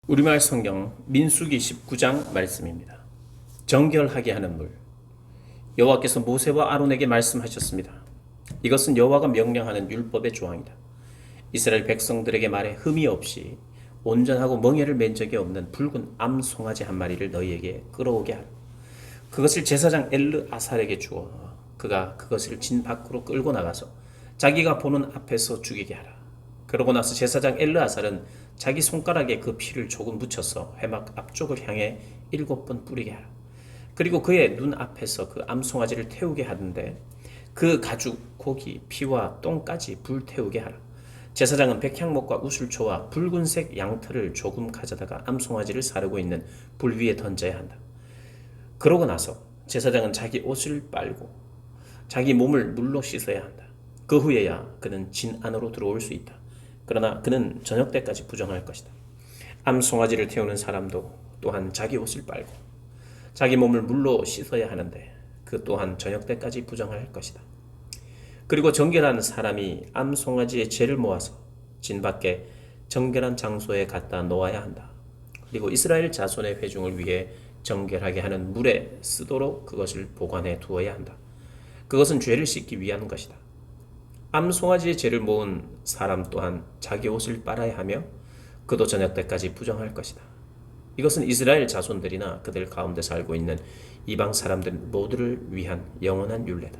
우리말 성경 민수기 19장 말씀입니다. 정결하게 하는 물. 여호와께서 모세와 아론에게 말씀하셨습니다. 이것은 여호와가 명령하는 율법의 조항이다. 이스라엘 백성들에게 말해 흠이 없이 온전하고 멍에를 맨 적이 없는 붉은 암 송아지 한 마리를 너희에게 끌어오게 하라. 그것을 제사장 엘르아살에게 주어 그가 그것을 진 밖으로 끌고 나가서 자기가 보는 앞에서 죽이게 하라. 그러고 나서 제사장 엘르아살은 자기 손가락에 그 피를 조금 묻혀서 회막 앞쪽을 향해 7번 뿌리게 하라. 그리고 그의 눈 앞에서 그 암송아지를 태우게 하는데 그 가죽, 고기, 피와 똥까지 불태우게 하라. 제사장은 백향목과 우슬초와 붉은색 양털을 조금 가져다가 암송아지를 사르고 있는 불 위에 던져야 한다. 그러고 나서 제사장은 자기 옷을 빨고 자기 몸을 물로 씻어야 한다. 그 후에야 그는 진 안으로 들어올 수 있다. 그러나 그는 저녁 때까지 부정할 것이다. 암송아지를 태우는 사람도 또한 자기 옷을 빨고 자기 몸을 물로 씻어야 하는데 그 또한 저녁 때까지 부정할 것이다. 그리고 정결한 사람이 암송아지의 죄를 모아서 진 밖에 정결한 장소에 갖다 놓아야 한다. 그리고 이스라엘 자손의 회중을 위해 정결하게 하는 물에 쓰도록 그것을 보관해 두어야 한다. 그것은 죄를 씻기 위한 것이다. 암송아지의 죄를 모은 사람 또한 자기 옷을 빨아야 하며 그도 저녁 때까지 부정할 것이다. 이것은 이스라엘 자손들이나 그들 가운데 살고 있는 이방 사람들 모두를 위한 영원한 율례다.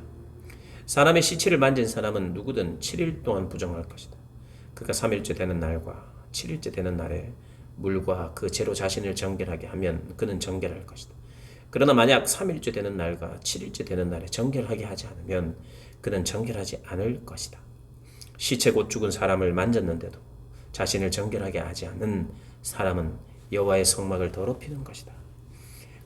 사람의 시체를 만진 사람은 누구든 7일 동안 부정할 것이다. 그가 3일째 되는 날과 7일째 되는 날에 물과 그 죄로 자신을 정결하게 하면 그는 정결할 것이다. 그러나 만약 3일째 되는 날과 7일째 되는 날에 정결하게 하지 않으면 그는 정결하지 않을 것이다. 시체 곧 죽은 사람을 만졌는데도 자신을 정결하게 하지 않는 사람은 여호와의 성막을 더럽히는 것이다.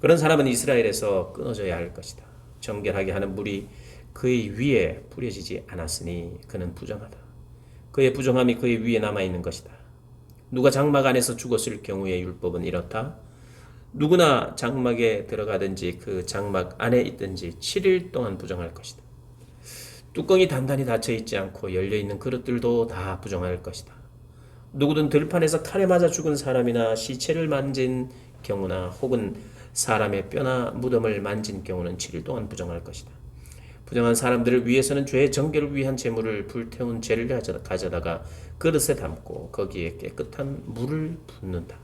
그런 사람은 이스라엘에서 끊어져야 할 것이다. 정결하게 하는 물이 그의 위에 뿌려지지 않았으니 그는 부정하다. 그의 부정함이 그의 위에 남아있는 것이다. 누가 장막 안에서 죽었을 경우의 율법은 이렇다. 누구나 장막에 들어가든지 그 장막 안에 있든지 7일 동안 부정할 것이다. 뚜껑이 단단히 닫혀 있지 않고 열려 있는 그릇들도 다 부정할 것이다. 누구든 들판에서 칼에 맞아 죽은 사람이나 시체를 만진 경우나 혹은 사람의 뼈나 무덤을 만진 경우는 7일 동안 부정할 것이다. 부정한 사람들을 위해서는 죄의 정결을 위한 제물을 불태운 재를 가져다가 그릇에 담고 거기에 깨끗한 물을 붓는다.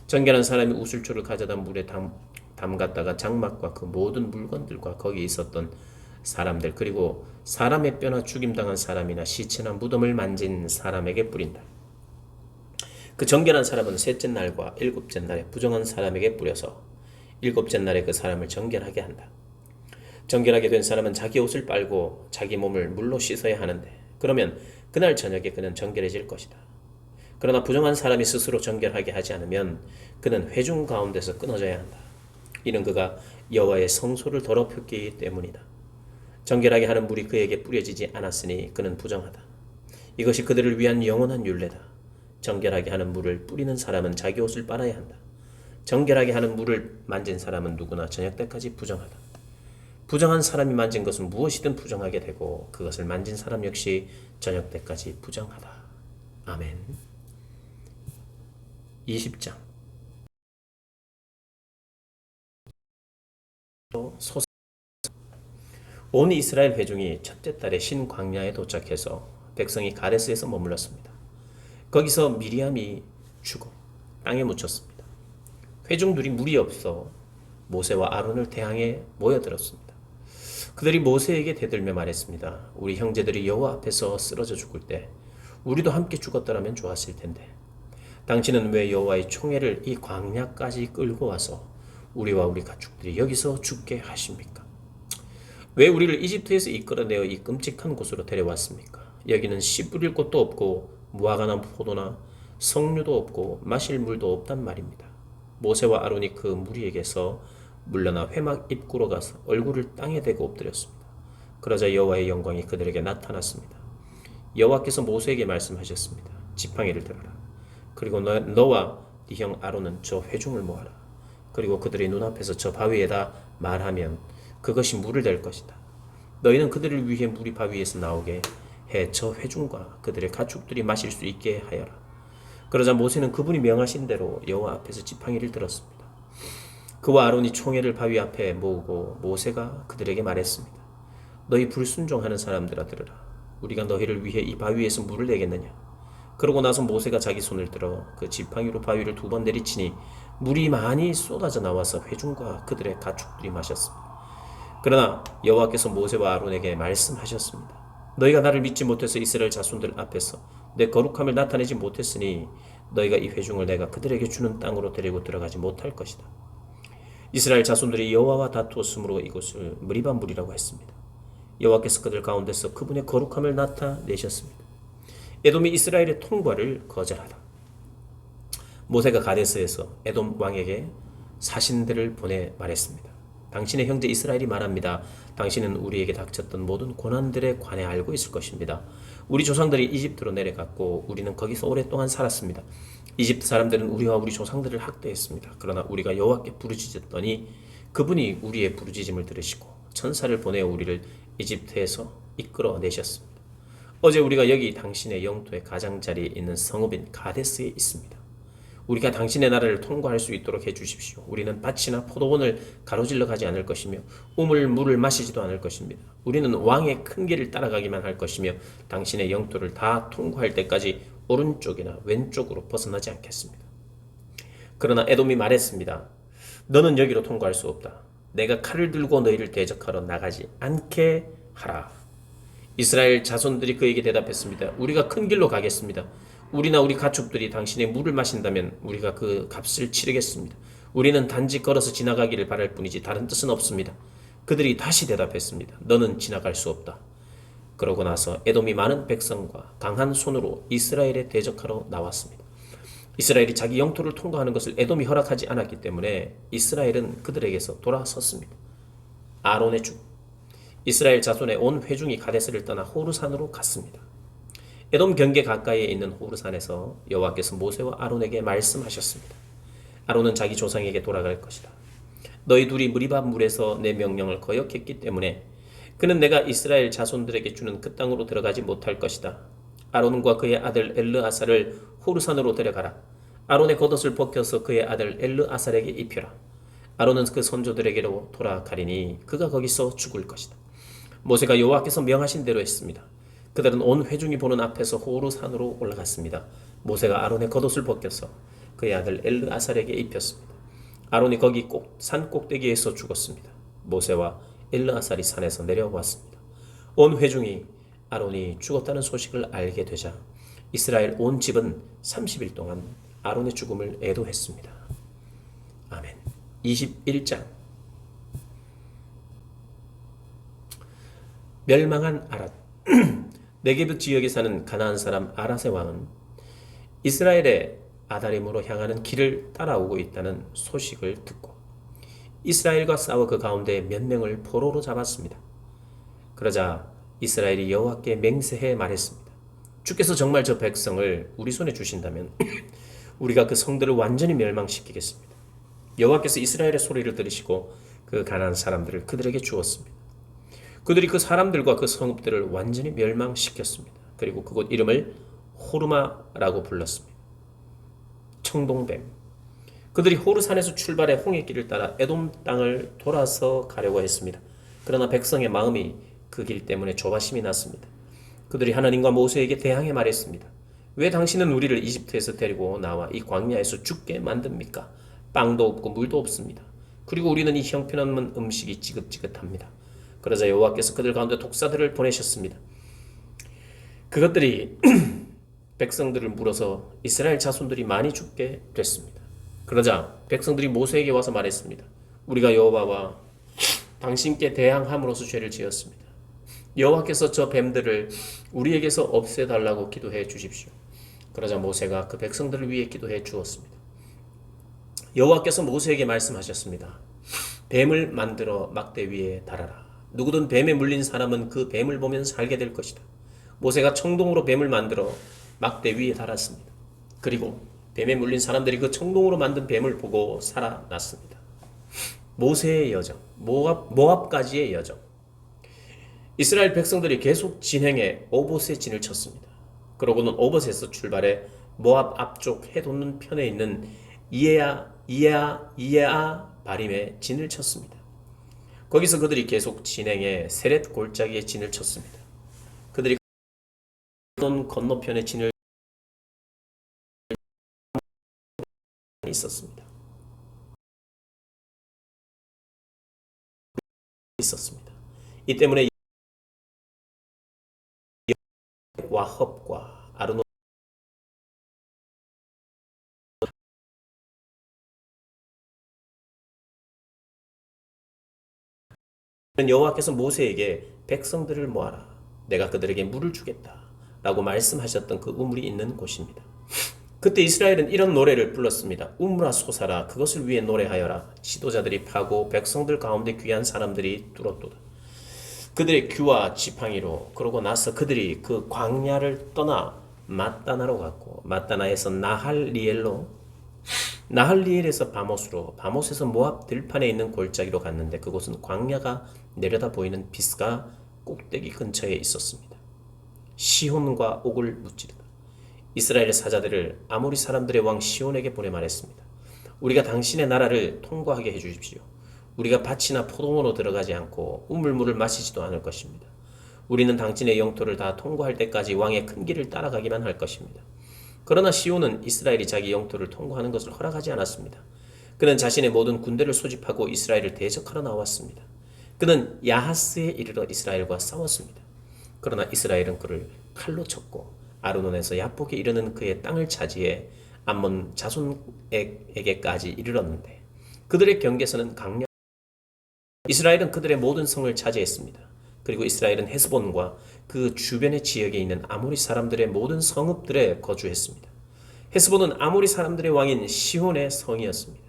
정결한 사람이 우슬초를 가져다 물에 담갔다가 장막과 그 모든 물건들과 거기에 있었던 사람들 그리고 사람의 뼈나 죽임당한 사람이나 시체나 무덤을 만진 사람에게 뿌린다. 그 정결한 사람은 셋째 날과 일곱째 날에 부정한 사람에게 뿌려서 일곱째 날에 그 사람을 정결하게 한다. 정결하게 된 사람은 자기 옷을 빨고 자기 몸을 물로 씻어야 하는데 그러면 그날 저녁에 그는 정결해질 것이다. 그러나 부정한 사람이 스스로 정결하게 하지 않으면 그는 회중 가운데서 끊어져야 한다. 이는 그가 여호와의 성소를 더럽혔기 때문이다. 정결하게 하는 물이 그에게 뿌려지지 않았으니 그는 부정하다. 이것이 그들을 위한 영원한 율례다. 정결하게 하는 물을 뿌리는 사람은 자기 옷을 빨아야 한다. 정결하게 하는 물을 만진 사람은 누구나 저녁 때까지 부정하다. 부정한 사람이 만진 것은 무엇이든 부정하게 되고 그것을 만진 사람 역시 저녁 때까지 부정하다. 아멘. 20장 온 이스라엘 회중이 첫째 달에 신광야에 도착해서 백성이 가데스에서 머물렀습니다. 거기서 미리암이 죽어 땅에 묻혔습니다. 회중들이 물이 없어 모세와 아론을 대항해 모여들었습니다. 그들이 모세에게 대들며 말했습니다. 우리 형제들이 여호와 앞에서 쓰러져 죽을 때 우리도 함께 죽었더라면 좋았을 텐데 당신은 왜 여호와의 총애를 이 광야까지 끌고 와서 우리와 우리 가축들이 여기서 죽게 하십니까? 왜 우리를 이집트에서 이끌어내어 이 끔찍한 곳으로 데려왔습니까? 여기는 씨 뿌릴 곳도 없고 무화과 나무 포도나 석류도 없고 마실 물도 없단 말입니다. 모세와 아론이 그 무리에게서 물러나 회막 입구로 가서 얼굴을 땅에 대고 엎드렸습니다. 그러자 여호와의 영광이 그들에게 나타났습니다. 여호와께서 모세에게 말씀하셨습니다. 지팡이를 들어라. 그리고 너와 네 형 아론은 저 회중을 모아라. 그리고 그들의 눈앞에서 저 바위에다 말하면 그것이 물을 댈 것이다. 너희는 그들을 위해 물이 바위에서 나오게 해 저 회중과 그들의 가축들이 마실 수 있게 하여라. 그러자 모세는 그분이 명하신 대로 여호와 앞에서 지팡이를 들었습니다. 그와 아론이 총회를 바위 앞에 모으고 모세가 그들에게 말했습니다. 너희 불순종하는 사람들아 들으라. 우리가 너희를 위해 이 바위에서 물을 내겠느냐. 그러고 나서 모세가 자기 손을 들어 그 지팡이로 바위를 2번 내리치니 물이 많이 쏟아져 나와서 회중과 그들의 가축들이 마셨습니다. 그러나 여호와께서 모세와 아론에게 말씀하셨습니다. 너희가 나를 믿지 못해서 이스라엘 자손들 앞에서 내 거룩함을 나타내지 못했으니 너희가 이 회중을 내가 그들에게 주는 땅으로 데리고 들어가지 못할 것이다. 이스라엘 자손들이 여호와와 다투었으므로 이곳을 무리바 물이라고 했습니다. 여호와께서 그들 가운데서 그분의 거룩함을 나타내셨습니다. 에돔이 이스라엘의 통과를 거절하다. 모세가 가데스에서 에돔 왕에게 사신들을 보내 말했습니다. 당신의 형제 이스라엘이 말합니다. 당신은 우리에게 닥쳤던 모든 고난들에 관해 알고 있을 것입니다. 우리 조상들이 이집트로 내려갔고 우리는 거기서 오랫동안 살았습니다. 이집트 사람들은 우리와 우리 조상들을 학대했습니다. 그러나 우리가 여호와께 부르짖었더니 그분이 우리의 부르짖음을 들으시고 천사를 보내어 우리를 이집트에서 이끌어내셨습니다. 어제 우리가 여기 당신의 영토의 가장자리에 있는 성읍인 가데스에 있습니다. 우리가 당신의 나라를 통과할 수 있도록 해주십시오. 우리는 밭이나 포도원을 가로질러 가지 않을 것이며 우물물을 마시지도 않을 것입니다. 우리는 왕의 큰 길을 따라가기만 할 것이며 당신의 영토를 다 통과할 때까지 오른쪽이나 왼쪽으로 벗어나지 않겠습니다. 그러나 에돔이 말했습니다. 너는 여기로 통과할 수 없다. 내가 칼을 들고 너희를 대적하러 나가지 않게 하라. 이스라엘 자손들이 그에게 대답했습니다. 우리가 큰 길로 가겠습니다. 우리나 우리 가축들이 당신의 물을 마신다면 우리가 그 값을 치르겠습니다. 우리는 단지 걸어서 지나가기를 바랄 뿐이지 다른 뜻은 없습니다. 그들이 다시 대답했습니다. 너는 지나갈 수 없다. 그러고 나서 에돔이 많은 백성과 강한 손으로 이스라엘에 대적하러 나왔습니다. 이스라엘이 자기 영토를 통과하는 것을 에돔이 허락하지 않았기 때문에 이스라엘은 그들에게서 돌아섰습니다. 아론의 죽음. 이스라엘 자손의 온 회중이 가데스를 떠나 호르산으로 갔습니다. 에돔 경계 가까이에 있는 호르산에서 여호와께서 모세와 아론에게 말씀하셨습니다. 아론은 자기 조상에게 돌아갈 것이다. 너희 둘이 무리바 물에서 내 명령을 거역했기 때문에 그는 내가 이스라엘 자손들에게 주는 그 땅으로 들어가지 못할 것이다. 아론과 그의 아들 엘르아살을 호르산으로 데려가라. 아론의 겉옷을 벗겨서 그의 아들 엘르아살에게 입혀라. 아론은 그 선조들에게로 돌아가리니 그가 거기서 죽을 것이다. 모세가 여호와께서 명하신 대로 했습니다. 그들은 온 회중이 보는 앞에서 호르산으로 올라갔습니다. 모세가 아론의 겉옷을 벗겨서 그의 아들 엘르아살에게 입혔습니다. 아론이 거기 산 꼭대기에서 죽었습니다. 모세와 엘르아살이 산에서 내려왔습니다. 온 회중이 아론이 죽었다는 소식을 알게 되자 이스라엘 온 집은 30일 동안 아론의 죽음을 애도했습니다. 아멘. 21장. 멸망한 아랏. 네게브 지역에 사는 가나안 사람 아랏의 왕은 이스라엘의 아다림으로 향하는 길을 따라오고 있다는 소식을 듣고 이스라엘과 싸워 그 가운데 몇 명을 포로로 잡았습니다. 그러자 이스라엘이 여호와께 맹세해 말했습니다. 주께서 정말 저 백성을 우리 손에 주신다면 우리가 그 성들을 완전히 멸망시키겠습니다. 여호와께서 이스라엘의 소리를 들으시고 그 가나안 사람들을 그들에게 주었습니다. 그들이 그 사람들과 그 성읍들을 완전히 멸망시켰습니다. 그리고 그곳 이름을 호르마라고 불렀습니다. 청동뱀. 그들이 호르산에서 출발해 홍해길을 따라 에돔 땅을 돌아서 가려고 했습니다. 그러나 백성의 마음이 그 길 때문에 조바심이 났습니다. 그들이 하나님과 모세에게 대항해 말했습니다. 왜 당신은 우리를 이집트에서 데리고 나와 이 광야에서 죽게 만듭니까? 빵도 없고 물도 없습니다. 그리고 우리는 이 형편없는 음식이 지긋지긋합니다. 그러자 여호와께서 그들 가운데 독사들을 보내셨습니다. 그것들이 백성들을 물어서 이스라엘 자손들이 많이 죽게 됐습니다. 그러자 백성들이 모세에게 와서 말했습니다. 우리가 여호와와 당신께 대항함으로써 죄를 지었습니다. 여호와께서 저 뱀들을 우리에게서 없애달라고 기도해 주십시오. 그러자 모세가 그 백성들을 위해 기도해 주었습니다. 여호와께서 모세에게 말씀하셨습니다. 뱀을 만들어 막대 위에 달아라. 누구든 뱀에 물린 사람은 그 뱀을 보면 살게 될 것이다. 모세가 청동으로 뱀을 만들어 막대 위에 달았습니다. 그리고 뱀에 물린 사람들이 그 청동으로 만든 뱀을 보고 살아났습니다. 모세의 여정, 모압까지의 여정. 이스라엘 백성들이 계속 진행해 오봇에 진을 쳤습니다. 그러고는 오봇에서 출발해 모압 앞쪽 해 돋는 편에 있는 이에아 바림에 진을 쳤습니다. 거기서 그들이 계속 진행해 세렛 골짜기에 진을 쳤습니다. 그들이 건너편에 진을 있었습니다. 이 때문에 와헙과 아르논 여호와께서 모세에게 백성들을 모아라. 내가 그들에게 물을 주겠다. 라고 말씀하셨던 그 우물이 있는 곳입니다. 그때 이스라엘은 이런 노래를 불렀습니다. 우물아 솟아라. 그것을 위해 노래하여라. 지도자들이 파고 백성들 가운데 귀한 사람들이 뚫었도다. 그들의 귀와 지팡이로 그러고 나서 그들이 그 광야를 떠나 마따나로 갔고 마따나에서 나할리엘에서 바못으로 바못에서 모압 들판에 있는 골짜기로 갔는데 그곳은 광야가 내려다 보이는 비스가 꼭대기 근처에 있었습니다. 시혼과 옥을 무찌르다. 이스라엘 사자들을 아모리 사람들의 왕 시혼에게 보내 말했습니다. 우리가 당신의 나라를 통과하게 해주십시오. 우리가 밭이나 포도원으로 들어가지 않고 우물물을 마시지도 않을 것입니다. 우리는 당신의 영토를 다 통과할 때까지 왕의 큰 길을 따라가기만 할 것입니다. 그러나 시온은 이스라엘이 자기 영토를 통과하는 것을 허락하지 않았습니다. 그는 자신의 모든 군대를 소집하고 이스라엘을 대적하러 나왔습니다. 그는 야하스에 이르러 이스라엘과 싸웠습니다. 그러나 이스라엘은 그를 칼로 쳤고 아르논에서 야복에 이르는 그의 땅을 차지해 암몬 자손에게까지 이르렀는데 그들의 경계선은 강력. 이스라엘은 그들의 모든 성을 차지했습니다. 그리고 이스라엘은 헤스본과 그 주변의 지역에 있는 아모리 사람들의 모든 성읍들에 거주했습니다. 헤스본은 아모리 사람들의 왕인 시혼의 성이었습니다.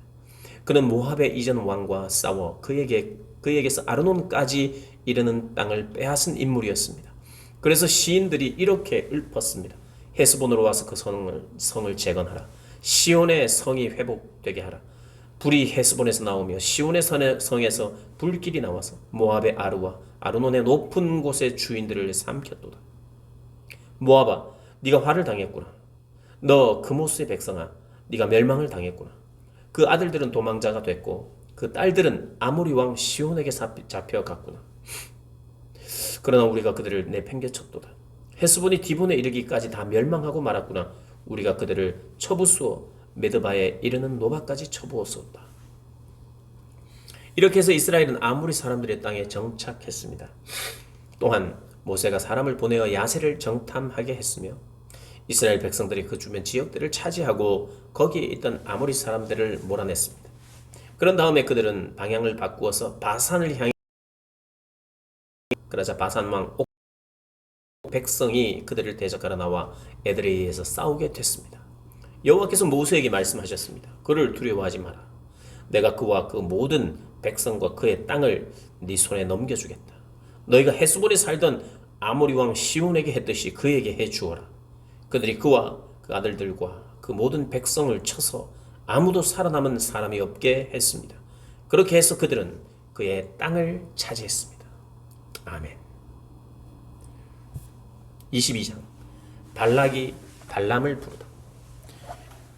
그는 모압의 이전 왕과 싸워 그에게서 아르논까지 이르는 땅을 빼앗은 인물이었습니다. 그래서 시인들이 이렇게 읊었습니다. 헤스본으로 와서 그 성을 재건하라. 시온의 성이 회복되게 하라. 불이 헤스본에서 나오며 시온의 성에서 불길이 나와서 모압의 아르와 아르논의 높은 곳의 주인들을 삼켰도다. 모압아, 네가 화를 당했구나. 너 그모스의 백성아, 네가 멸망을 당했구나. 그 아들들은 도망자가 됐고 그 딸들은 아모리 왕 시온에게 잡혀갔구나. 그러나 우리가 그들을 내팽개쳤도다. 헤스본이 디본에 이르기까지 다 멸망하고 말았구나. 우리가 그들을 쳐부수어 메드바에 이르는 노바까지 쳐부었었다. 이렇게 해서 이스라엘은 아모리 사람들의 땅에 정착했습니다. 또한 모세가 사람을 보내어 야세를 정탐하게 했으며 이스라엘 백성들이 그 주변 지역들을 차지하고 거기에 있던 아모리 사람들을 몰아냈습니다. 그런 다음에 그들은 방향을 바꾸어서 바산을 향해 그러자 바산 왕 옥 백성이 그들을 대적하러 나와 에드레이에서 싸우게 됐습니다. 여호와께서 모세에게 말씀하셨습니다. 그를 두려워하지 마라. 내가 그와 그 모든 백성과 그의 땅을 네 손에 넘겨주겠다. 너희가 헤스본에 살던 아모리 왕 시온에게 했듯이 그에게 해주어라. 그들이 그와 그 아들들과 그 모든 백성을 쳐서 아무도 살아남은 사람이 없게 했습니다. 그렇게 해서 그들은 그의 땅을 차지했습니다. 아멘. 22장 발락이 발람을 부르다.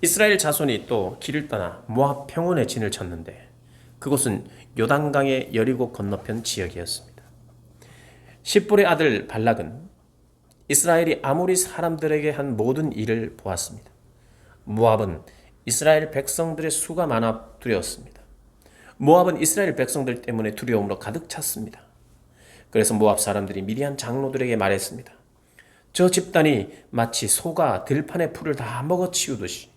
이스라엘 자손이 또 길을 떠나 모압 평원에 진을 쳤는데 그곳은 요단강의 여리고 건너편 지역이었습니다. 십볼의 아들 발락은 이스라엘이 아모리 사람들에게 한 모든 일을 보았습니다. 모압은 이스라엘 백성들의 수가 많아 두려웠습니다. 모압은 이스라엘 백성들 때문에 두려움으로 가득 찼습니다. 그래서 모압 사람들이 미디안 장로들에게 말했습니다. 저 집단이 마치 소가 들판의 풀을 다 먹어치우듯이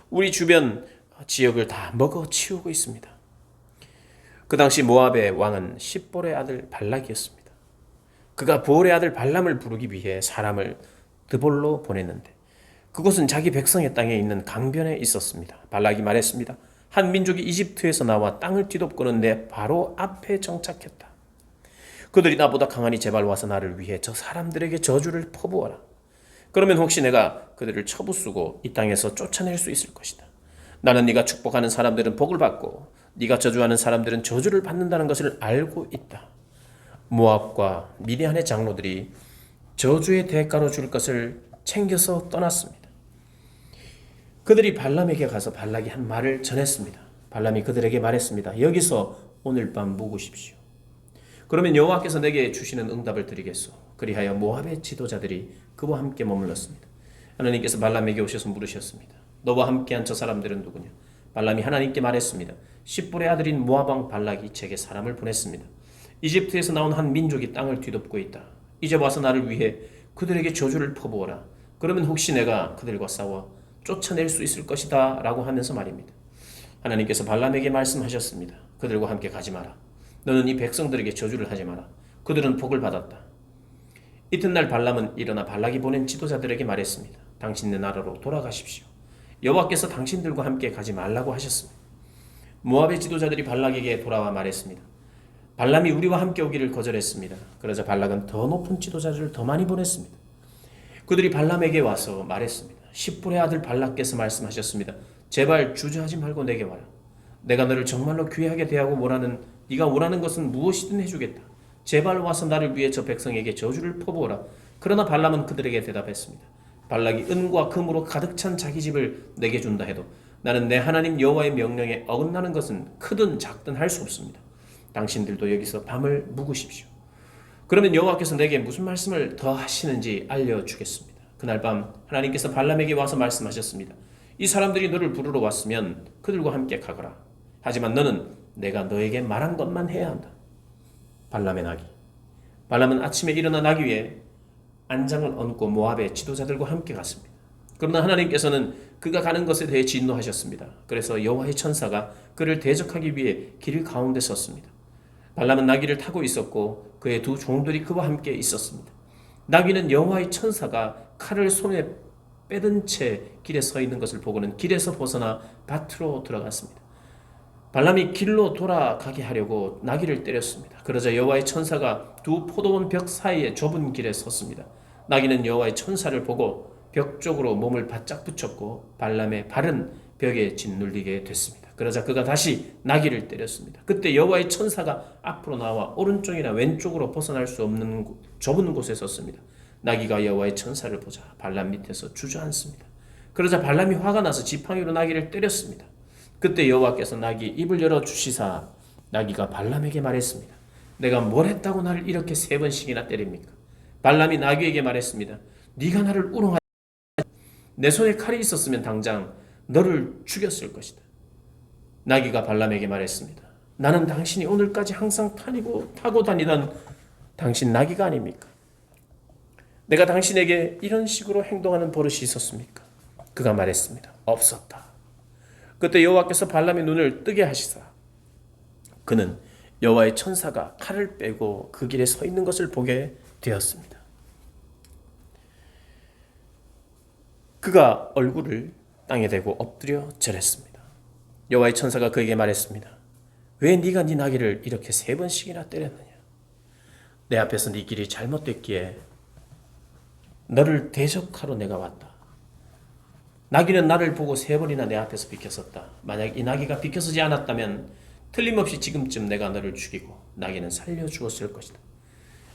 우리 주변 지역을 다 먹어치우고 있습니다. 그 당시 모압의 왕은 십볼의 아들 발락이었습니다. 그가 보올의 아들 발람을 부르기 위해 사람을 드볼로 보냈는데 그곳은 자기 백성의 땅에 있는 강변에 있었습니다. 발락이 말했습니다. 한 민족이 이집트에서 나와 땅을 뒤덮고는 내 바로 앞에 정착했다. 그들이 나보다 강하니 제발 와서 나를 위해 저 사람들에게 저주를 퍼부어라. 그러면 혹시 내가 그들을 쳐부수고 이 땅에서 쫓아낼 수 있을 것이다. 나는 네가 축복하는 사람들은 복을 받고 네가 저주하는 사람들은 저주를 받는다는 것을 알고 있다. 모압과 미디안의 장로들이 저주의 대가로 줄 것을 챙겨서 떠났습니다. 그들이 발람에게 가서 발락이 한 말을 전했습니다. 발람이 그들에게 말했습니다. 여기서 오늘 밤 묵으십시오. 그러면 여호와께서 내게 주시는 응답을 드리겠소. 그리하여 모압의 지도자들이 그와 함께 머물렀습니다. 하나님께서 발람에게 오셔서 물으셨습니다. 너와 함께한 저 사람들은 누구냐? 발람이 하나님께 말했습니다. 십볼의 아들인 모압 왕 발락이 제게 사람을 보냈습니다. 이집트에서 나온 한 민족이 땅을 뒤덮고 있다. 이제 와서 나를 위해 그들에게 저주를 퍼부어라. 그러면 혹시 내가 그들과 싸워 쫓아낼 수 있을 것이다 라고 하면서 말입니다. 하나님께서 발람에게 말씀하셨습니다. 그들과 함께 가지 마라. 너는 이 백성들에게 저주를 하지 마라. 그들은 복을 받았다. 이튿날 발람은 일어나 발락이 보낸 지도자들에게 말했습니다. 당신네 나라로 돌아가십시오. 여호와께서 당신들과 함께 가지 말라고 하셨습니다. 모압의 지도자들이 발락에게 돌아와 말했습니다. 발람이 우리와 함께 오기를 거절했습니다. 그러자 발락은 더 높은 지도자들을 더 많이 보냈습니다. 그들이 발람에게 와서 말했습니다. 십볼의 아들 발락께서 말씀하셨습니다. 제발 주저하지 말고 내게 와라. 내가 너를 정말로 귀하게 대하고 네가 원하는 것은 무엇이든 해주겠다. 제발 와서 나를 위해 저 백성에게 저주를 퍼부어라. 그러나 발람은 그들에게 대답했습니다. 발락이 은과 금으로 가득 찬 자기 집을 내게 준다 해도 나는 내 하나님 여호와의 명령에 어긋나는 것은 크든 작든 할 수 없습니다. 당신들도 여기서 밤을 묵으십시오. 그러면 여호와께서 내게 무슨 말씀을 더 하시는지 알려주겠습니다. 그날 밤 하나님께서 발람에게 와서 말씀하셨습니다. 이 사람들이 너를 부르러 왔으면 그들과 함께 가거라. 하지만 너는 내가 너에게 말한 것만 해야 한다. 발람의 나귀. 발람은 아침에 일어나 나귀 위에 안장을 얹고 모압의 지도자들과 함께 갔습니다. 그러나 하나님께서는 그가 가는 것에 대해 진노하셨습니다. 그래서 여호와의 천사가 그를 대적하기 위해 길 가운데 섰습니다. 발람은 나귀를 타고 있었고 그의 두 종들이 그와 함께 있었습니다. 나귀는 여호와의 천사가 칼을 손에 빼든 채 길에 서 있는 것을 보고는 길에서 벗어나 밭으로 들어갔습니다. 발람이 길로 돌아가게 하려고 나귀를 때렸습니다. 그러자 여호와의 천사가 두 포도원 벽 사이에 좁은 길에 섰습니다. 나귀는 여호와의 천사를 보고 벽 쪽으로 몸을 바짝 붙였고 발람의 발은 벽에 짓눌리게 됐습니다. 그러자 그가 다시 나귀를 때렸습니다. 그때 여호와의 천사가 앞으로 나와 오른쪽이나 왼쪽으로 벗어날 수 없는 좁은 곳에 섰습니다. 나귀가 여호와의 천사를 보자 발람 밑에서 주저앉습니다. 그러자 발람이 화가 나서 지팡이로 나귀를 때렸습니다. 그때 여호와께서 나귀 입을 열어 주시사 나귀가 발람에게 말했습니다. 내가 뭘 했다고 나를 이렇게 3번씩이나 때립니까? 발람이 나귀에게 말했습니다. 네가 나를 우롱하지 내 손에 칼이 있었으면 당장 너를 죽였을 것이다. 나귀가 발람에게 말했습니다. 나는 당신이 오늘까지 항상 타고 다니던 당신 나귀가 아닙니까? 내가 당신에게 이런 식으로 행동하는 버릇이 있었습니까? 그가 말했습니다. 없었다. 그때 여호와께서 발람의 눈을 뜨게 하시사 그는 여호와의 천사가 칼을 빼고 그 길에 서 있는 것을 보게 되었습니다. 그가 얼굴을 땅에 대고 엎드려 절했습니다. 여호와의 천사가 그에게 말했습니다. 왜 네가 네 나귀를 이렇게 3번씩이나 때렸느냐? 내 앞에서 네 길이 잘못됐기에 너를 대적하러 내가 왔다. 나귀는 나를 보고 3번이나 내 앞에서 비켜섰다. 만약 이 나귀가 비켜서지 않았다면 틀림없이 지금쯤 내가 너를 죽이고 나귀는 살려 주었을 것이다.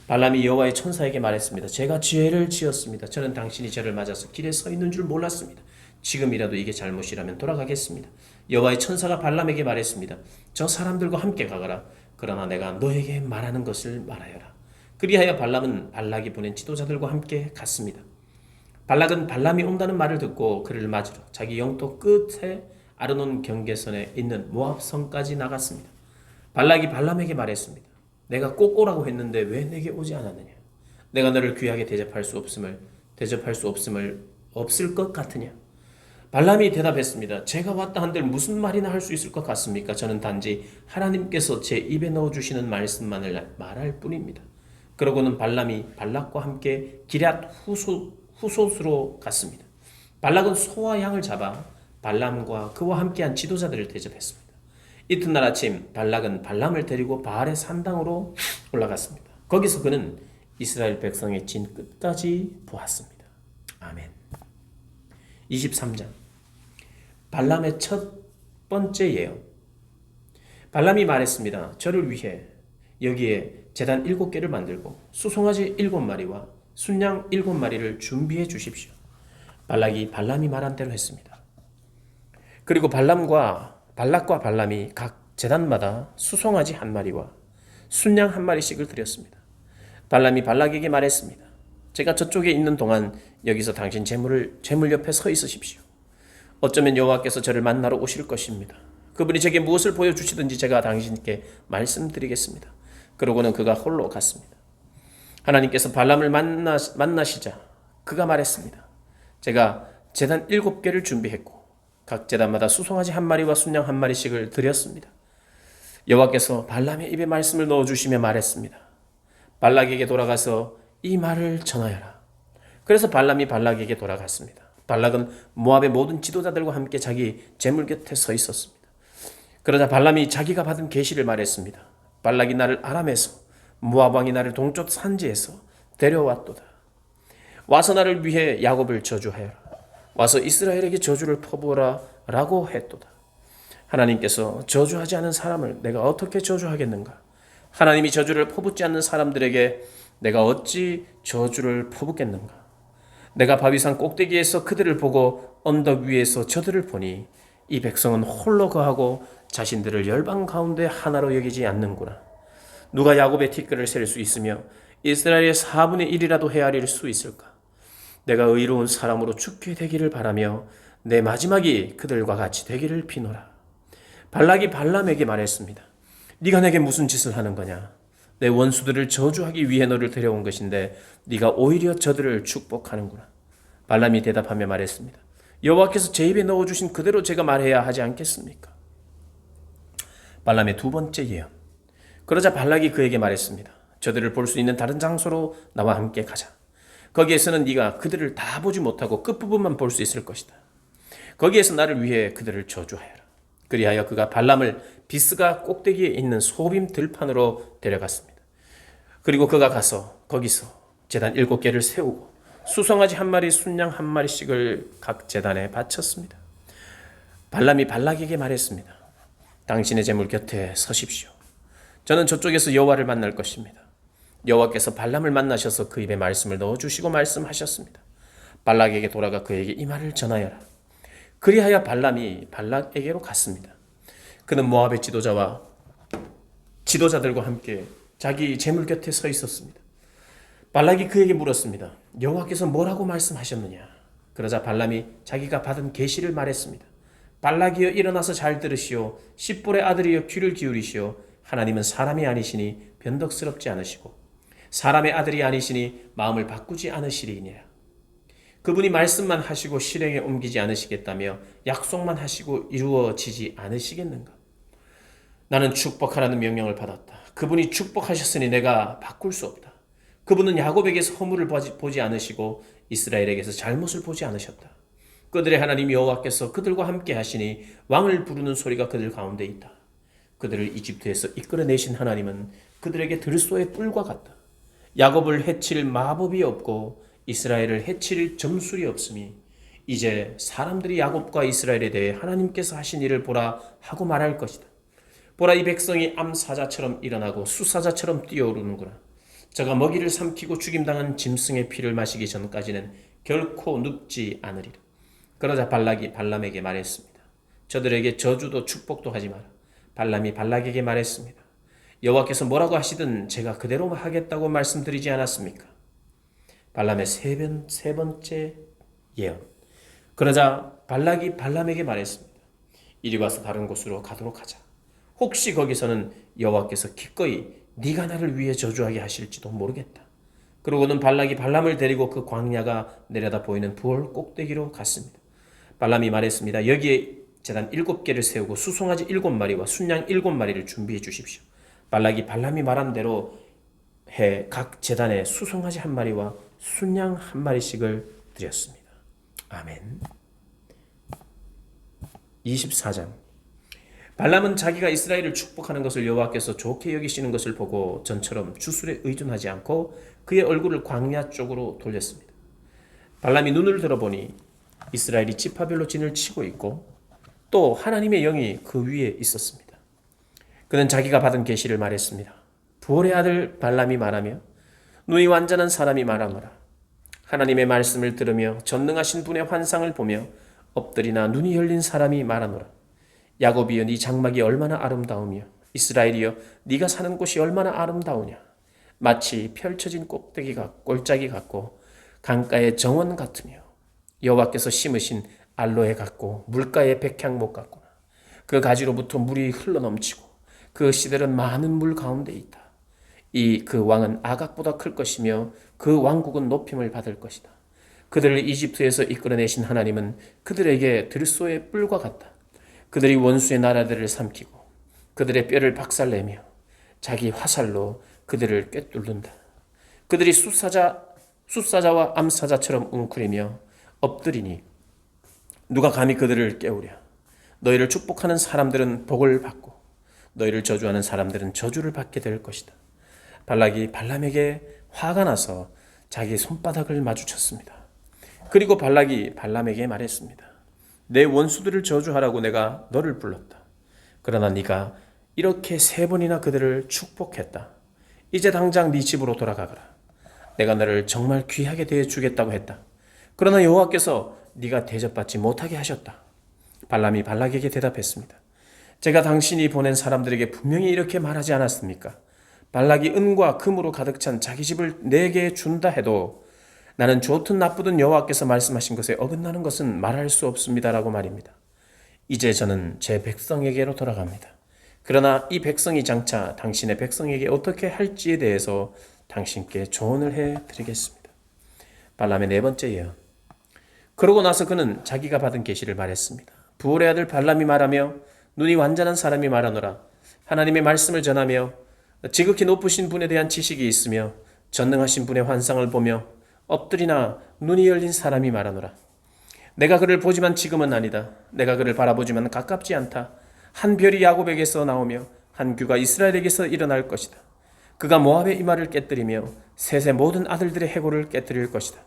발람이 여호와의 천사에게 말했습니다. 제가 죄를 지었습니다. 저는 당신이 저를 맞아서 길에 서 있는 줄 몰랐습니다. 지금이라도 이게 잘못이라면 돌아가겠습니다. 여호와의 천사가 발람에게 말했습니다. 저 사람들과 함께 가거라. 그러나 내가 너에게 말하는 것을 말하여라. 그리하여 발람은 발락이 보낸 지도자들과 함께 갔습니다. 발락은 발람이 온다는 말을 듣고 그를 맞으러 자기 영토 끝에 아르논 경계선에 있는 모압 성까지 나갔습니다. 발락이 발람에게 말했습니다. 내가 꼭 오라고 했는데 왜 내게 오지 않았느냐? 내가 너를 귀하게 대접할 수 없을 것 같으냐? 발람이 대답했습니다. 제가 왔다 한들 무슨 말이나 할 수 있을 것 같습니까? 저는 단지 하나님께서 제 입에 넣어주시는 말씀만을 말할 뿐입니다. 그러고는 발람이 발락과 함께 기럇 후솥으로 갔습니다. 발락은 소와 양을 잡아 발람과 그와 함께한 지도자들을 대접했습니다. 이튿날 아침 발락은 발람을 데리고 바알의 산당으로 올라갔습니다. 거기서 그는 이스라엘 백성의 진 끝까지 보았습니다. 아멘. 23장 발람의 첫 번째 예언. 발람이 말했습니다. 저를 위해 여기에 제단 7개를 만들고 수송아지 7마리와 순양 7마리를 준비해 주십시오. 발락이 발람이 말한 대로 했습니다. 그리고 발락과 발람이 각 제단마다 수송아지 한 마리와 순양 한 마리씩을 드렸습니다. 발람이 발락에게 말했습니다. 제가 저쪽에 있는 동안 여기서 당신 제물 옆에 서 있으십시오. 어쩌면 여호와께서 저를 만나러 오실 것입니다. 그분이 제게 무엇을 보여주시든지 제가 당신께 말씀드리겠습니다. 그러고는 그가 홀로 갔습니다. 하나님께서 발람을 만나시자 그가 말했습니다. 제가 제단 7개를 준비했고 각 제단마다 수송아지 한 마리와 순양 한 마리씩을 드렸습니다. 여호와께서 발람의 입에 말씀을 넣어주시며 말했습니다. 발락에게 돌아가서 이 말을 전하여라. 그래서 발람이 발락에게 돌아갔습니다. 발락은 모압의 모든 지도자들과 함께 자기 제물 곁에 서 있었습니다. 그러자 발람이 자기가 받은 계시를 말했습니다. 발락이 나를 아람에서 모압 왕이 나를 동쪽 산지에서 데려왔도다. 와서 나를 위해 야곱을 저주하여라. 와서 이스라엘에게 저주를 퍼부어라 라고 했도다. 하나님께서 저주하지 않은 사람을 내가 어떻게 저주하겠는가? 하나님이 저주를 퍼붓지 않는 사람들에게 내가 어찌 저주를 퍼붓겠는가? 내가 바위산 꼭대기에서 그들을 보고 언덕 위에서 저들을 보니 이 백성은 홀로 거하고 자신들을 열방 가운데 하나로 여기지 않는구나. 누가 야곱의 티끌을 셀 수 있으며 이스라엘의 4분의 1이라도 헤아릴 수 있을까? 내가 의로운 사람으로 죽게 되기를 바라며 내 마지막이 그들과 같이 되기를 비노라. 발락이 발람에게 말했습니다. 네가 내게 무슨 짓을 하는 거냐? 내 원수들을 저주하기 위해 너를 데려온 것인데 네가 오히려 저들을 축복하는구나. 발람이 대답하며 말했습니다. 여호와께서 제 입에 넣어주신 그대로 제가 말해야 하지 않겠습니까? 발람의 두 번째 예언. 그러자 발락이 그에게 말했습니다. 저들을 볼 수 있는 다른 장소로 나와 함께 가자. 거기에서는 네가 그들을 다 보지 못하고 끝부분만 볼 수 있을 것이다. 거기에서 나를 위해 그들을 저주하여라. 그리하여 그가 발람을 비스가 꼭대기에 있는 소빔 들판으로 데려갔습니다. 그리고 그가 가서 거기서 제단 7개를 세우고 수송아지 한 마리, 순양 한 마리씩을 각 제단에 바쳤습니다. 발람이 발락에게 말했습니다. 당신의 제물 곁에 서십시오. 저는 저쪽에서 여호와를 만날 것입니다. 여호와께서 발람을 만나셔서 그 입에 말씀을 넣어주시고 말씀하셨습니다. 발락에게 돌아가 그에게 이 말을 전하여라. 그리하여 발람이 발락에게로 갔습니다. 그는 모압의 지도자들과 함께 자기 제물 곁에 서 있었습니다. 발락이 그에게 물었습니다. 여호와께서 뭐라고 말씀하셨느냐? 그러자 발람이 자기가 받은 계시를 말했습니다. 발락이여 일어나서 잘 들으시오. 십볼의 아들이여 귀를 기울이시오. 하나님은 사람이 아니시니 변덕스럽지 않으시고 사람의 아들이 아니시니 마음을 바꾸지 않으시리니라. 그분이 말씀만 하시고 실행에 옮기지 않으시겠다며 약속만 하시고 이루어지지 않으시겠는가? 나는 축복하라는 명령을 받았다. 그분이 축복하셨으니 내가 바꿀 수 없다. 그분은 야곱에게서 허물을 보지 않으시고 이스라엘에게서 잘못을 보지 않으셨다. 그들의 하나님 여호와께서 그들과 함께 하시니 왕을 부르는 소리가 그들 가운데 있다. 그들을 이집트에서 이끌어내신 하나님은 그들에게 들소의 뿔과 같다. 야곱을 해칠 마법이 없고 이스라엘을 해칠 점술이 없으니 이제 사람들이 야곱과 이스라엘에 대해 하나님께서 하신 일을 보라 하고 말할 것이다. 보라, 이 백성이 암사자처럼 일어나고 수사자처럼 뛰어오르는구나. 저가 먹이를 삼키고 죽임당한 짐승의 피를 마시기 전까지는 결코 눕지 않으리라. 그러자 발락이 발람에게 말했습니다. 저들에게 저주도 축복도 하지 마라. 발람이 발락에게 말했습니다. 여호와께서 뭐라고 하시든 제가 그대로 하겠다고 말씀드리지 않았습니까? 발람의 세 번째 예언. 그러자 발락이 발람에게 말했습니다. 이리 와서 다른 곳으로 가도록 하자. 혹시 거기서는 여호와께서 기꺼이 네가 나를 위해 저주하게 하실지도 모르겠다. 그러고는 발락이 발람을 데리고 그 광야가 내려다 보이는 부월 꼭대기로 갔습니다. 발람이 말했습니다. 여기에 제단 7개를 세우고 수송아지 7마리와 순양 7마리를 준비해 주십시오. 발락이 발람이 말한 대로 해 각 제단에 수송아지 1마리와 순양 1마리씩을 드렸습니다. 아멘. 24장. 발람은 자기가 이스라엘을 축복하는 것을 여호와께서 좋게 여기시는 것을 보고 전처럼 주술에 의존하지 않고 그의 얼굴을 광야 쪽으로 돌렸습니다. 발람이 눈을 들어보니 이스라엘이 지파별로 진을 치고 있고 또 하나님의 영이 그 위에 있었습니다. 그는 자기가 받은 계시를 말했습니다. 부올의 아들 발람이 말하며 눈이 완전한 사람이 말하노라. 하나님의 말씀을 들으며 전능하신 분의 환상을 보며 엎드리나 눈이 열린 사람이 말하노라. 야곱이여 네 장막이 얼마나 아름다우며 이스라엘이여 네가 사는 곳이 얼마나 아름다우냐. 마치 펼쳐진 골짜기 같고 강가의 정원 같으며 여호와께서 심으신 알로에 같고 물가의 백향목 같구나. 그 가지로부터 물이 흘러넘치고 그 씨들은 많은 물 가운데 있다. 그 왕은 아각보다 클 것이며 그 왕국은 높임을 받을 것이다. 그들을 이집트에서 이끌어내신 하나님은 그들에게 들소의 뿔과 같다. 그들이 원수의 나라들을 삼키고 그들의 뼈를 박살내며 자기 화살로 그들을 꿰뚫는다. 그들이 숫사자와 암사자처럼 웅크리며 엎드리니 누가 감히 그들을 깨우랴. 너희를 축복하는 사람들은 복을 받고 너희를 저주하는 사람들은 저주를 받게 될 것이다. 발락이 발람에게 화가 나서 자기 손바닥을 마주쳤습니다. 그리고 발락이 발람에게 말했습니다. 내 원수들을 저주하라고 내가 너를 불렀다. 그러나 네가 이렇게 3번이나 그들을 축복했다. 이제 당장 네 집으로 돌아가거라. 내가 너를 정말 귀하게 대해주겠다고 했다. 그러나 여호와께서 네가 대접받지 못하게 하셨다. 발람이 발락에게 대답했습니다. 제가 당신이 보낸 사람들에게 분명히 이렇게 말하지 않았습니까? 발락이 은과 금으로 가득 찬 자기 집을 내게 준다 해도 나는 좋든 나쁘든 여호와께서 말씀하신 것에 어긋나는 것은 말할 수 없습니다라고 말입니다. 이제 저는 제 백성에게로 돌아갑니다. 그러나 이 백성이 장차 당신의 백성에게 어떻게 할지에 대해서 당신께 조언을 해드리겠습니다. 발람의 4번째 예언. 그러고 나서 그는 자기가 받은 계시를 말했습니다. 부올의 아들 발람이 말하며 눈이 완전한 사람이 말하노라. 하나님의 말씀을 전하며 지극히 높으신 분에 대한 지식이 있으며 전능하신 분의 환상을 보며 엎드리나 눈이 열린 사람이 말하노라. 내가 그를 보지만 지금은 아니다. 내가 그를 바라보지만 가깝지 않다. 한 별이 야곱에게서 나오며 한 규가 이스라엘에게서 일어날 것이다. 그가 모압의 이마를 깨뜨리며 셋의 모든 아들들의 해골을 깨뜨릴 것이다.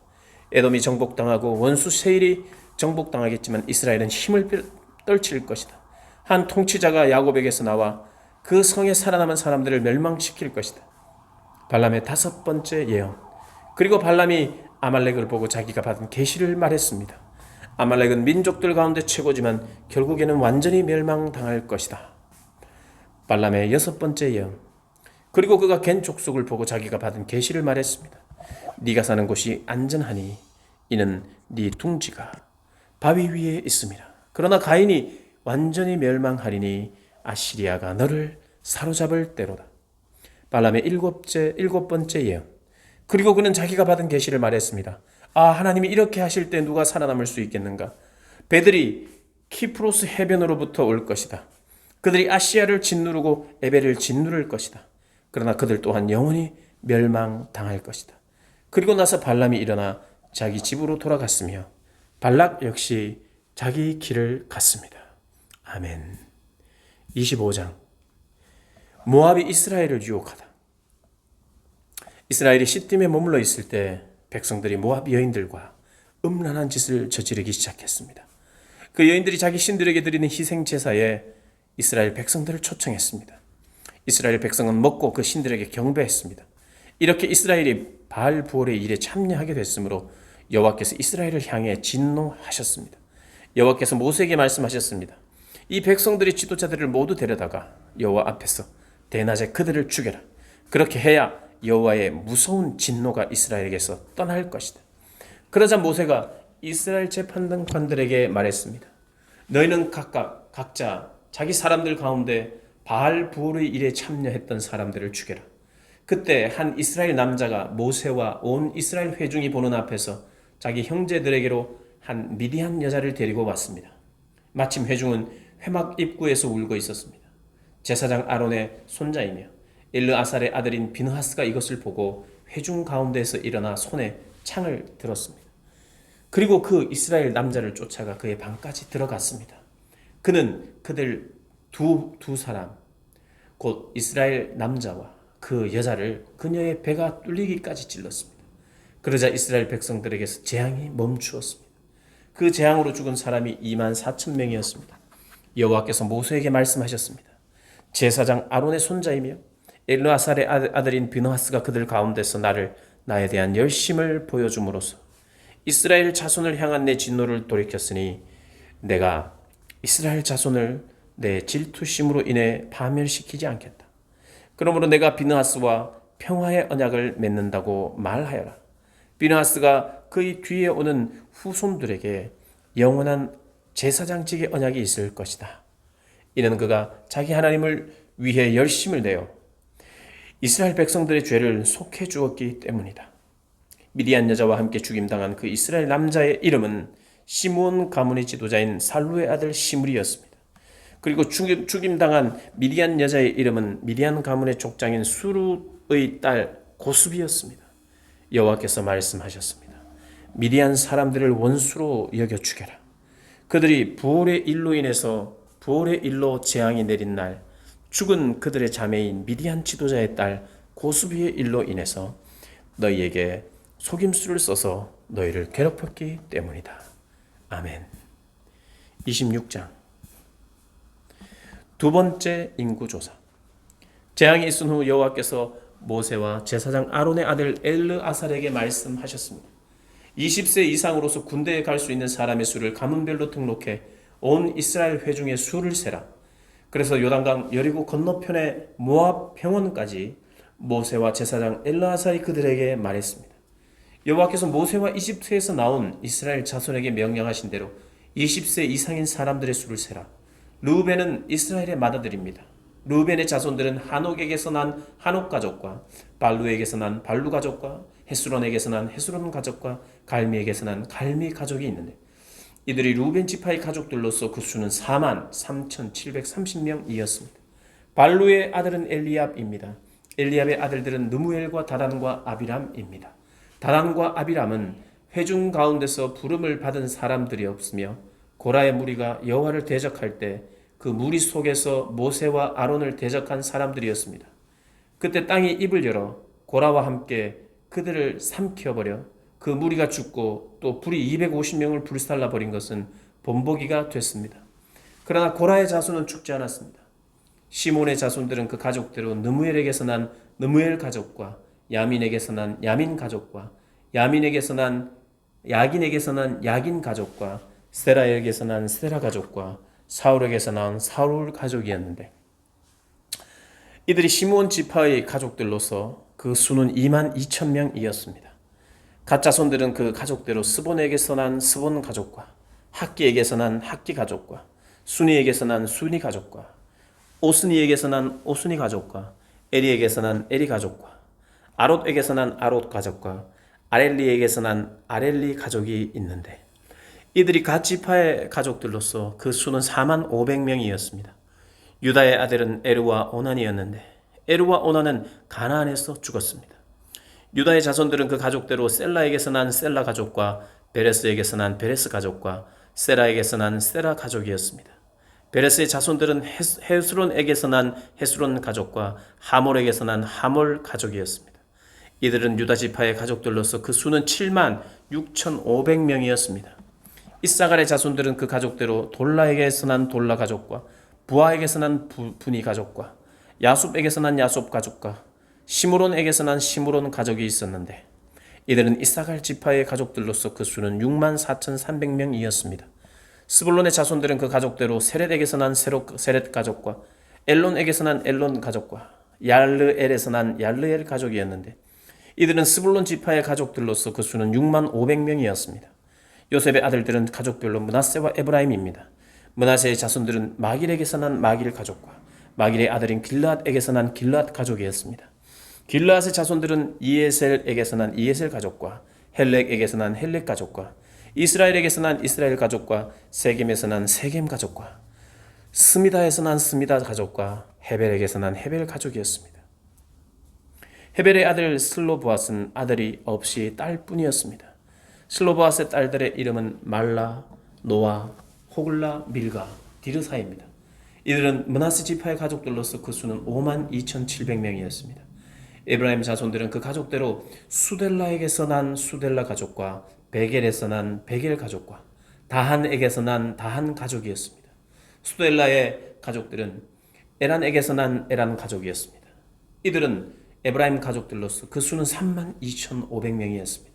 에돔이 정복당하고 원수 세일이 정복당하겠지만 이스라엘은 힘을 떨칠 것이다. 한 통치자가 야곱에게서 나와 그 성에 살아남은 사람들을 멸망시킬 것이다. 발람의 5번째 예언. 그리고 발람이 아말렉을 보고 자기가 받은 계시를 말했습니다. 아말렉은 민족들 가운데 최고지만 결국에는 완전히 멸망당할 것이다. 발람의 6번째 예언. 그리고 그가 겐 족속을 보고 자기가 받은 계시를 말했습니다. 네가 사는 곳이 안전하니 이는 네 둥지가 바위 위에 있습니다. 그러나 가인이 완전히 멸망하리니 아시리아가 너를 사로잡을 때로다. 발람의 7번째 예언. 그리고 그는 자기가 받은 계시를 말했습니다. 하나님이 이렇게 하실 때 누가 살아남을 수 있겠는가? 배들이 키프로스 해변으로부터 올 것이다. 그들이 아시아를 짓누르고 에벨을 짓누를 것이다. 그러나 그들 또한 영원히 멸망당할 것이다. 그리고 나서 발람이 일어나 자기 집으로 돌아갔으며 발락 역시 자기 길을 갔습니다. 아멘. 25장. 모압이 이스라엘을 유혹하다. 이스라엘이 시딤에 머물러 있을 때 백성들이 모압 여인들과 음란한 짓을 저지르기 시작했습니다. 그 여인들이 자기 신들에게 드리는 희생 제사에 이스라엘 백성들을 초청했습니다. 이스라엘 백성은 먹고 그 신들에게 경배했습니다. 이렇게 이스라엘이 바알 부올의 일에 참여하게 됐으므로 여호와께서 이스라엘을 향해 진노하셨습니다. 여호와께서 모세에게 말씀하셨습니다. 이 백성들이 지도자들을 모두 데려다가 여호와 앞에서 대낮에 그들을 죽여라. 그렇게 해야 여호와의 무서운 진노가 이스라엘에게서 떠날 것이다. 그러자 모세가 이스라엘 재판관들에게 말했습니다. 너희는 각자 자기 사람들 가운데 바알 부올의 일에 참여했던 사람들을 죽여라. 그때 한 이스라엘 남자가 모세와 온 이스라엘 회중이 보는 앞에서 자기 형제들에게로 한 미디안 여자를 데리고 왔습니다. 마침 회중은 회막 입구에서 울고 있었습니다. 제사장 아론의 손자이며 엘르아살의 아들인 비느하스가 이것을 보고 회중 가운데에서 일어나 손에 창을 들었습니다. 그리고 그 이스라엘 남자를 쫓아가 그의 방까지 들어갔습니다. 그는 그들 두 사람, 곧 이스라엘 남자와 그 여자를 그녀의 배가 뚫리기까지 찔렀습니다. 그러자 이스라엘 백성들에게서 재앙이 멈추었습니다. 그 재앙으로 죽은 사람이 24,000명이었습니다. 여호와께서 모세에게 말씀하셨습니다. 제사장 아론의 손자이며 엘르아살의 아들인 비느하스가 그들 가운데서 나에 대한 열심을 보여줌으로써 이스라엘 자손을 향한 내 진노를 돌이켰으니 내가 이스라엘 자손을 내 질투심으로 인해 파멸시키지 않겠다. 그러므로 내가 비느하스와 평화의 언약을 맺는다고 말하여라. 비느하스가 그의 뒤에 오는 후손들에게 영원한 제사장직의 언약이 있을 것이다. 이는 그가 자기 하나님을 위해 열심을 내어 이스라엘 백성들의 죄를 속해 주었기 때문이다. 미디안 여자와 함께 죽임당한 그 이스라엘 남자의 이름은 시므온 가문의 지도자인 살루의 아들 시므리였습니다. 그리고 죽임당한 미디안 여자의 이름은 미디안 가문의 족장인 수루의 딸 고수비였습니다. 여호와께서 말씀하셨습니다. 미디안 사람들을 원수로 여겨 죽여라. 그들이 부올의 일로 재앙이 내린 날 죽은 그들의 자매인 미디안 지도자의 딸 고수비의 일로 인해서 너희에게 속임수를 써서 너희를 괴롭혔기 때문이다. 아멘. 26장 두 번째 인구조사. 재앙이 있은 후 여호와께서 모세와 제사장 아론의 아들 엘르아살에게 말씀하셨습니다. 20세 이상으로서 군대에 갈 수 있는 사람의 수를 가문별로 등록해 온 이스라엘 회중의 수를 세라. 그래서 요단강 여리고 건너편의 모압 평원까지 모세와 제사장 엘르아살이 그들에게 말했습니다. 여호와께서 모세와 이집트에서 나온 이스라엘 자손에게 명령하신 대로 20세 이상인 사람들의 수를 세라. 르우벤은 이스라엘의 맏아들입니다. 르우벤의 자손들은 한옥에게서 난 한옥 가족과 발루에게서 난 발루 가족과 헤스론에게서 난 헤스론 가족과 갈미에게서 난 갈미 가족이 있는데 이들이 르우벤 지파의 가족들로서 그 수는 43,730명이었습니다. 발루의 아들은 엘리압입니다. 엘리압의 아들들은 느무엘과 다단과 아비람입니다. 다단과 아비람은 회중 가운데서 부름을 받은 사람들이 없으며 고라의 무리가 여호와를 대적할 때 그 무리 속에서 모세와 아론을 대적한 사람들이었습니다. 그때 땅이 입을 열어 고라와 함께 그들을 삼켜버려 그 무리가 죽고 또 불이 250명을 불살라 버린 것은 본보기가 됐습니다. 그러나 고라의 자손은 죽지 않았습니다. 시몬의 자손들은 그 가족대로 느무엘에게서 난 느무엘 가족과 야민에게서 난 야민 가족과 야민에게서 난 야긴에게서 난 야긴 가족과 스테라에게서 난 스테라 가족과 사울에게서 난 사울 가족이었는데 이들이 시므온 지파의 가족들로서 그 수는 22,000명이었습니다. 갓자손들은 그 가족대로 스본에게서 난 스본 가족과 학기에게서 난 학기 가족과 순이에게서 난 순이 가족과 오스니에게서 난 오스니 가족과 에리에게서 난 에리 가족과 아롯에게서 난 아롯 가족과 아렐리에게서 난 아렐리 가족이 있는데 이들이 갓 지파의 가족들로서 그 수는 45,000명이었습니다. 유다의 아들은 에르와 오난이었는데 에르와 오난은 가나안에서 죽었습니다. 유다의 자손들은 그 가족대로 셀라에게서 난 셀라 가족과 베레스에게서 난 베레스 가족과 세라에게서 난 세라 가족이었습니다. 베레스의 자손들은 헤스론에게서 난 헤스론 가족과 하몰에게서 난 하몰 가족이었습니다. 이들은 유다 지파의 가족들로서 그 수는 76,500명이었습니다. 이사갈의 자손들은 그 가족대로 돌라에게서 난 돌라 가족과 부하에게서 난 분이 가족과 야숲에게서 난 야숲 가족과 시므론에게서 난 시므론 가족이 있었는데 이들은 이사갈 지파의 가족들로서 그 수는 64,300명이었습니다. 스불론의 자손들은 그 가족대로 세렛에게서 난 세렛 가족과 엘론에게서 난 엘론 가족과 얄르엘에서 난 얄르엘 가족이었는데 이들은 스불론 지파의 가족들로서 그 수는 65,000명이었습니다. 요셉의 아들들은 가족별로 므낫세와 에브라임입니다. 므낫세의 자손들은 마길에게서 난 마길 가족과 마길의 아들인 길르앗에게서 난 길르앗 가족이었습니다. 길르앗의 자손들은 이에셀에게서 난 이에셀 가족과 헬렉에게서 난 헬렉 가족과 이스라엘에게서 난 이스라엘 가족과 세겜에서 난 세겜 가족과 스미다에서 난 스미다 가족과 헤벨에게서 난 헤벨 가족이었습니다. 헤벨의 아들 슬로보앗은 아들이 없이 딸뿐이었습니다. 슬로보앗의 딸들의 이름은 말라, 노아, 호글라, 밀가, 디르사입니다. 이들은 므낫세 지파의 가족들로서 그 수는 52,700명이었습니다. 에브라임 자손들은 그 가족대로 수델라에게서 난 수델라 가족과 베겔에서 난 베겔 가족과 다한에게서 난 다한 가족이었습니다. 수델라의 가족들은 에란에게서 난 에란 가족이었습니다. 이들은 에브라임 가족들로서 그 수는 32,500명이었습니다.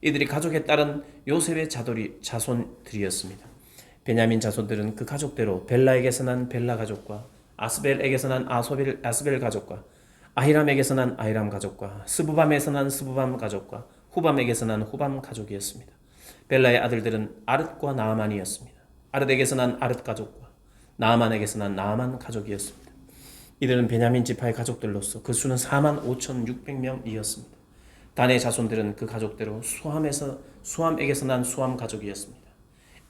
이들이 가족에 따른 요셉의 자손들이었습니다. 베냐민 자손들은 그 가족대로 벨라에게서 난 벨라 가족과 아스벨에게서 난 아스벨 가족과 아히람에게서 난 아히람 가족과 스부밤에서 난 스부밤 가족과 후밤에게서 난 후밤 가족이었습니다. 벨라의 아들들은 아릇과 나아만이었습니다. 아릇에게서 난 아릇 가족과 나아만에게서 난 나아만 가족이었습니다. 이들은 베냐민 지파의 가족들로서 그 수는 45,600명이었습니다. 단의 자손들은 그 가족대로 수함에게서 난 수함 가족이었습니다.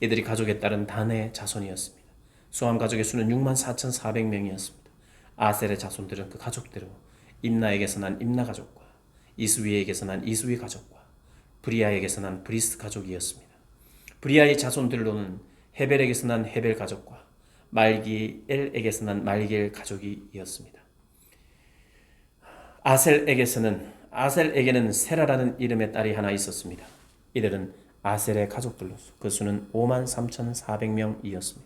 이들이 가족에 따른 단의 자손이었습니다. 수함 가족의 수는 64,400명이었습니다. 아셀의 자손들은 그 가족대로 임나에게서 난 임나 가족과 이스위에게서 난 이스위 가족과 브리아에게서 난 브리스 가족이었습니다. 브리아의 자손들로는 헤벨에게서 난 헤벨 가족과 말기엘에게서 난 말기엘 가족이었습니다. 아셀에게는 세라라는 이름의 딸이 하나 있었습니다. 이들은 아셀의 가족들로서 그 수는 53,400명이었습니다.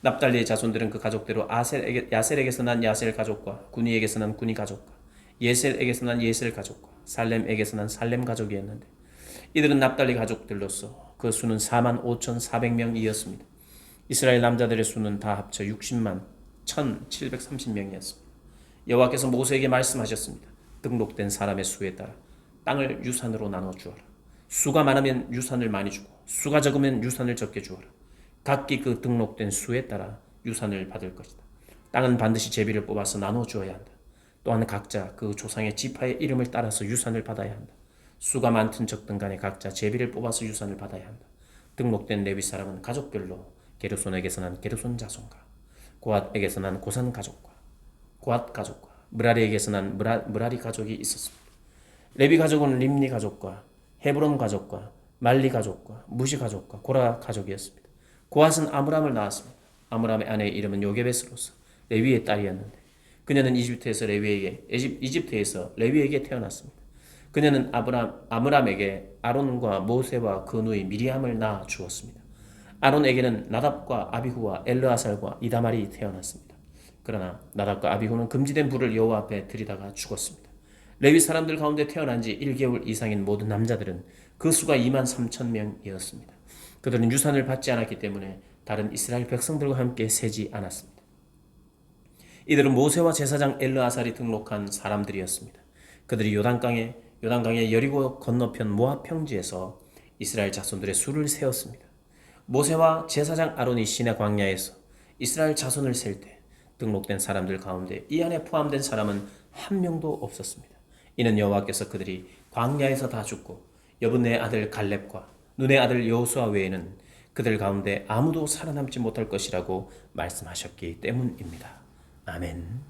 납달리의 자손들은 그 가족대로 야셀에게서 난 야셀 가족과 구니에게서 난 구니 가족과 예셀에게서 난 예셀 가족과 살렘에게서 난 살렘 가족이었는데 이들은 납달리 가족들로서 그 수는 45,400명이었습니다. 이스라엘 남자들의 수는 다 합쳐 60만 1,730명이었습니다. 여호와께서 모세에게 말씀하셨습니다. 등록된 사람의 수에 따라 땅을 유산으로 나눠 주어라. 수가 많으면 유산을 많이 주고 수가 적으면 유산을 적게 주어라. 각기 그 등록된 수에 따라 유산을 받을 것이다. 땅은 반드시 제비를 뽑아서 나눠 주어야 한다. 또한 각자 그 조상의 지파의 이름을 따라서 유산을 받아야 한다. 수가 많든 적든 간에 각자 제비를 뽑아서 유산을 받아야 한다. 등록된 레위 사람은 가족별로 게르손에게서 난 게르손 자손과 고앗에게서 난 고산 가족과 고앗 가족과 므라리에게서 난 므라리 가족이 있었습니다. 레위 가족은 림니 가족과 헤브론 가족과 말리 가족과 무시 가족과 고라 가족이었습니다. 고앗은 아므람을 낳았습니다. 아므람의 아내의 이름은 요게베스로서 레위의 딸이었는데 그녀는 이집트에서 레위에게 태어났습니다. 그녀는 아므람에게 아론과 모세와 그 누이 미리암을 낳아 주었습니다. 아론에게는 나답과 아비후와 엘르아살과 이다말이 태어났습니다. 그러나 나답과 아비후는 금지된 불을 여호와 앞에 들이다가 죽었습니다. 레위 사람들 가운데 태어난 지 1개월 이상인 모든 남자들은 그 수가 23,000명이었습니다. 그들은 유산을 받지 않았기 때문에 다른 이스라엘 백성들과 함께 세지 않았습니다. 이들은 모세와 제사장 엘르아살이 등록한 사람들이었습니다. 그들이 요단강의 여리고 건너편 모압 평지에서 이스라엘 자손들의 수를 세웠습니다. 모세와 제사장 아론이 시내 광야에서 이스라엘 자손을 셀 때 등록된 사람들 가운데 이 안에 포함된 사람은 한 명도 없었습니다. 이는 여호와께서 그들이 광야에서 다 죽고 여분의 아들 갈렙과 눈의 아들 여호수아 외에는 그들 가운데 아무도 살아남지 못할 것이라고 말씀하셨기 때문입니다. 아멘.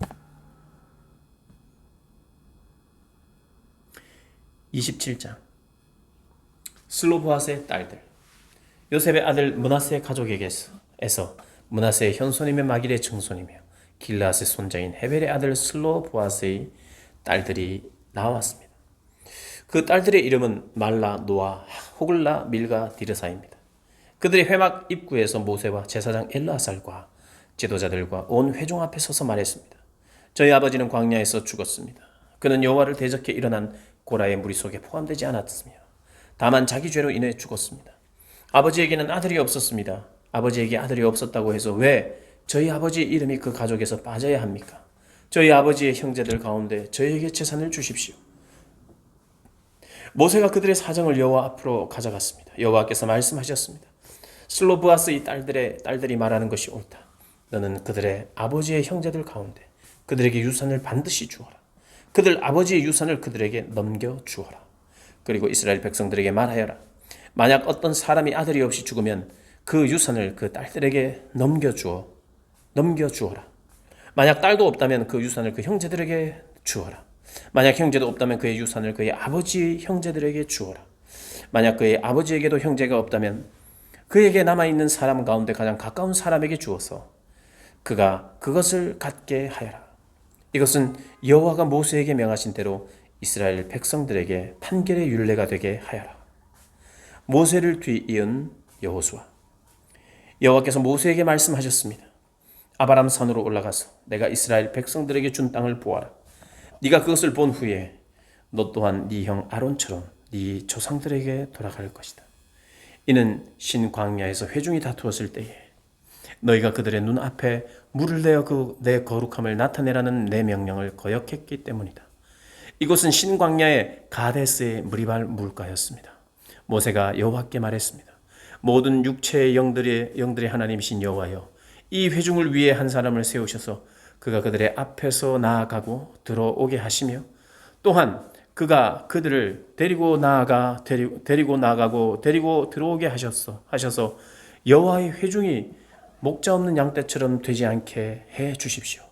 27장 슬로보앗의 딸들. 요셉의 아들 므낫세의 가족에게서 므낫세의 현손이며 마길의 증손이며 길르앗의 손자인 헤벨의 아들 슬로보앗의 딸들이 나왔습니다. 그 딸들의 이름은 말라, 노아, 호글라, 밀가, 디르사입니다. 그들이 회막 입구에서 모세와 제사장 엘르아살과 지도자들과 온 회중 앞에 서서 말했습니다. 저희 아버지는 광야에서 죽었습니다. 그는 여호와를 대적해 일어난 고라의 무리 속에 포함되지 않았으며 다만 자기 죄로 인해 죽었습니다. 아버지에게는 아들이 없었습니다. 아버지에게 아들이 없었다고 해서 왜 저희 아버지 이름이 그 가족에서 빠져야 합니까? 저희 아버지의 형제들 가운데 저희에게 재산을 주십시오. 모세가 그들의 사정을 여호와 앞으로 가져갔습니다. 여호와께서 말씀하셨습니다. 슬로브아스의 딸들이 말하는 것이 옳다. 너는 그들의 아버지의 형제들 가운데 그들에게 유산을 반드시 주어라. 그들 아버지의 유산을 그들에게 넘겨주어라. 그리고 이스라엘 백성들에게 말하여라. 만약 어떤 사람이 아들이 없이 죽으면 그 유산을 그 딸들에게 넘겨주어라. 만약 딸도 없다면 그 유산을 그 형제들에게 주어라. 만약 형제도 없다면 그의 유산을 그의 아버지의 형제들에게 주어라. 만약 그의 아버지에게도 형제가 없다면 그에게 남아있는 사람 가운데 가장 가까운 사람에게 주어서 그가 그것을 갖게 하여라. 이것은 여호와가 모세에게 명하신 대로 이스라엘 백성들에게 판결의 율례가 되게 하여라. 모세를 뒤이은 여호수아. 여호와께서 모세에게 말씀하셨습니다. 아바람 산으로 올라가서 내가 이스라엘 백성들에게 준 땅을 보아라. 네가 그것을 본 후에 너 또한 네 형 아론처럼 네 조상들에게 돌아갈 것이다. 이는 신광야에서 회중이 다투었을 때에 너희가 그들의 눈앞에 물을 내어 내 거룩함을 나타내라는 내 명령을 거역했기 때문이다. 이곳은 신광야의 가데스의 무리발 물가였습니다. 모세가 여호와께 말했습니다. 모든 육체의 영들의 하나님이신 여호와여, 이 회중을 위해 한 사람을 세우셔서 그가 그들의 앞에서 나아가고 들어오게 하시며 또한 그가 그들을 데리고 나가고 데리고 들어오게 하셔서 여호와의 회중이 목자 없는 양떼처럼 되지 않게 해 주십시오.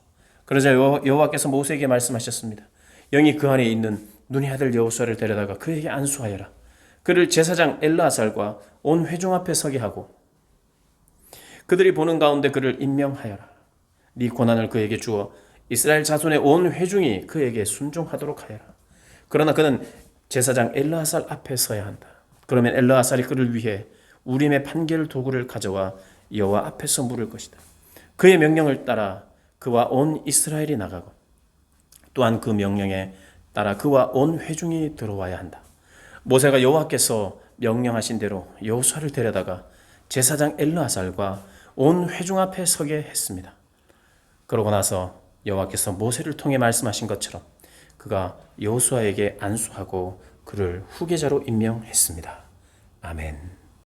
그러자 여호와께서 모세에게 말씀하셨습니다. 영이 그 안에 있는 눈의 아들 여호수아를 데려다가 그에게 안수하여라. 그를 제사장 엘르아살과 온 회중 앞에 서게 하고 그들이 보는 가운데 그를 임명하여라. 네 고난을 그에게 주어 이스라엘 자손의 온 회중이 그에게 순종하도록 하여라. 그러나 그는 제사장 엘르아살 앞에 서야 한다. 그러면 엘르아살이 그를 위해 우림의 판결 도구를 가져와 여호와 앞에서 물을 것이다. 그의 명령을 따라 그와 온 이스라엘이 나가고 또한 그 명령에 따라 그와 온 회중이 들어와야 한다. 모세가 여호와께서 명령하신 대로 여호수아를 데려다가 제사장 엘르아살과 온 회중 앞에 서게 했습니다. 그러고 나서 여호와께서 모세를 통해 말씀하신 것처럼 그가 여호수아에게 안수하고 그를 후계자로 임명했습니다. 아멘.